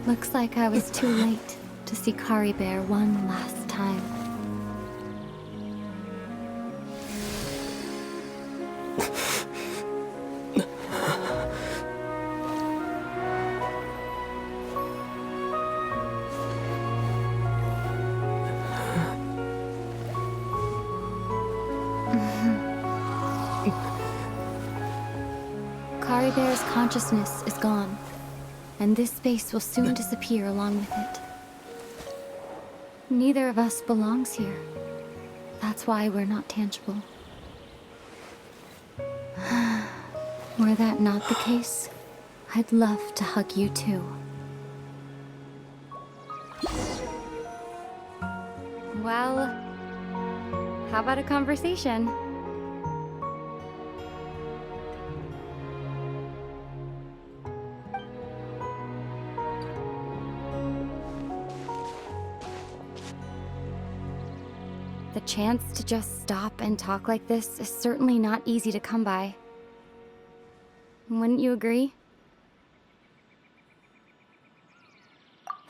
Looks like I was too late to see Kari Bear one last time. Kari Bear's consciousness is gone, and this space will soon disappear along with it. Neither of us belongs here. That's why we're not tangible. Were that not the case, I'd love to hug you too. Well, how about a conversation? The chance to just stop and talk like this is certainly not easy to come by. Wouldn't you agree?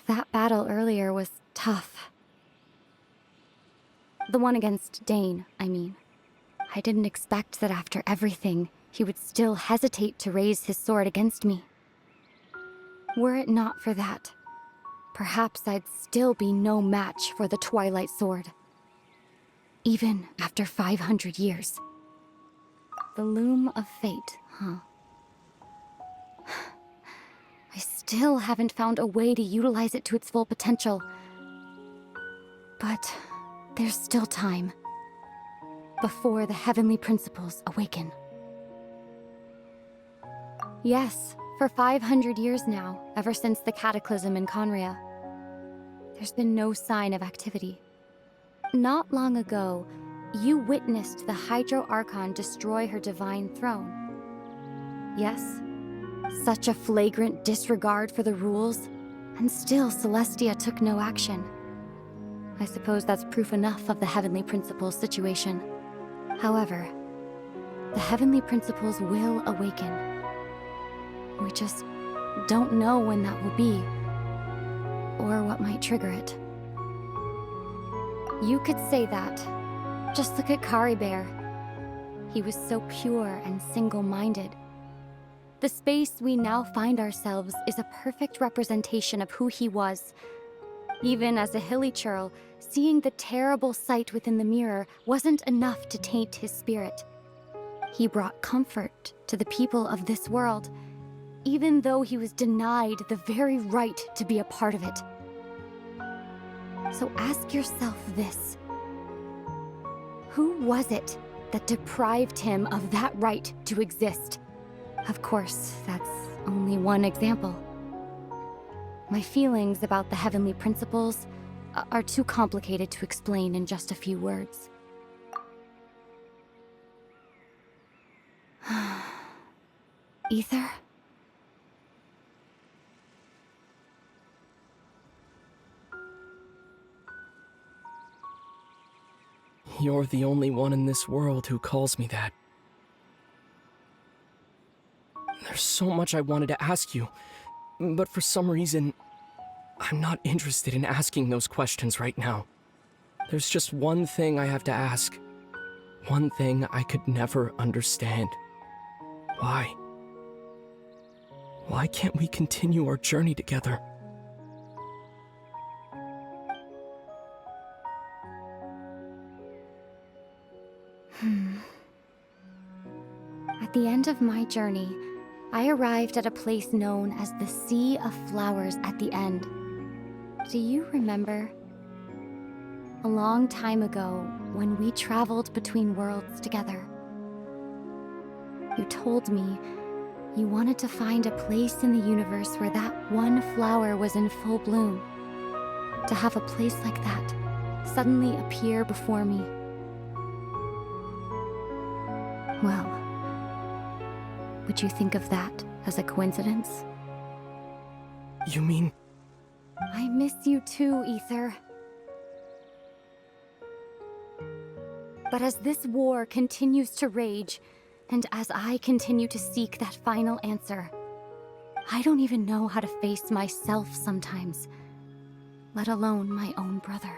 That battle earlier was tough. The one against Dane, I mean. I didn't expect that after everything, he would still hesitate to raise his sword against me. Were it not for that, perhaps I'd still be no match for the Twilight Sword. Even after 500 years. The loom of fate, huh? I still haven't found a way to utilize it to its full potential. But there's still time. Before the heavenly principles awaken. Yes, for 500 years now, ever since the cataclysm in Conria, there's been no sign of activity. Not long ago, you witnessed the Hydro Archon destroy her divine throne. Yes, such a flagrant disregard for the rules, and still Celestia took no action. I suppose that's proof enough of the Heavenly Principles situation. However, the Heavenly Principles will awaken. We just don't know when that will be, or what might trigger it. You could say that. Just look at Kari Bear. He was so pure and single-minded. The space we now find ourselves is a perfect representation of who he was. Even as a hilly churl, seeing the terrible sight within the mirror wasn't enough to taint his spirit. He brought comfort to the people of this world, even though he was denied the very right to be a part of it. So ask yourself this. Who was it that deprived him of that right to exist? Of course, that's only one example. My feelings about the heavenly principles are too complicated to explain in just a few words. Ether? You're the only one in this world who calls me that. There's so much I wanted to ask you, but for some reason, I'm not interested in asking those questions right now. There's just one thing I have to ask. One thing I could never understand. Why? Why can't we continue our journey together? At the end of my journey, I arrived at a place known as the Sea of Flowers at the End. Do you remember? A long time ago, when we traveled between worlds together. You told me you wanted to find a place in the universe where that one flower was in full bloom. To have a place like that suddenly appear before me. Well, would you think of that as a coincidence? You mean... I miss you too, Ether. But as this war continues to rage, and as I continue to seek that final answer, I don't even know how to face myself sometimes, let alone my own brother.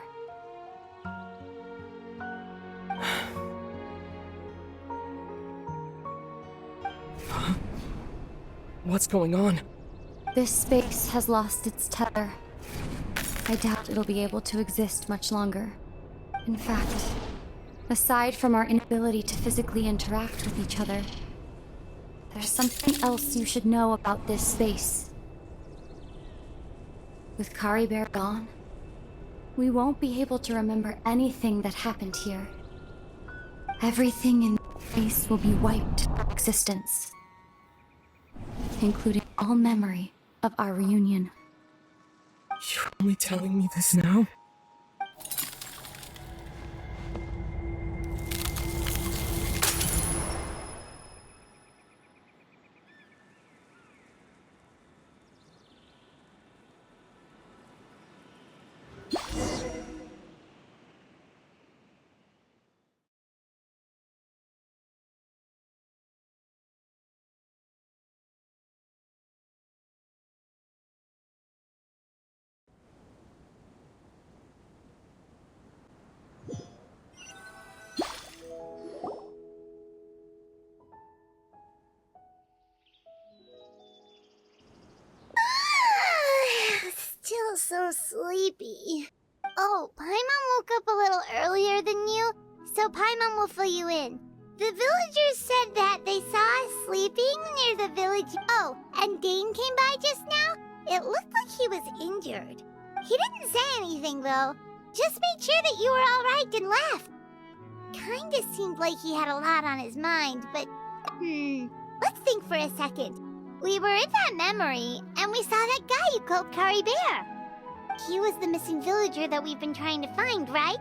What's going on? This space has lost its tether. I doubt it'll be able to exist much longer. In fact, aside from our inability to physically interact with each other, there's something else you should know about this space. With Kari Bear gone, we won't be able to remember anything that happened here. Everything in this space will be wiped from existence, including all memory of our reunion. You're only telling me this now? Still so sleepy. Oh, Paimon woke up a little earlier than you, so Paimon will fill you in. The villagers said that they saw us sleeping near the village. Oh, and Dane came by just now. It looked like he was injured. He didn't say anything, though. Just made sure that you were all right and left. Kinda seemed like he had a lot on his mind, but... let's think for a second. We were in that memory, and we saw that guy you called Kari Bear. He was the missing villager that we've been trying to find, right?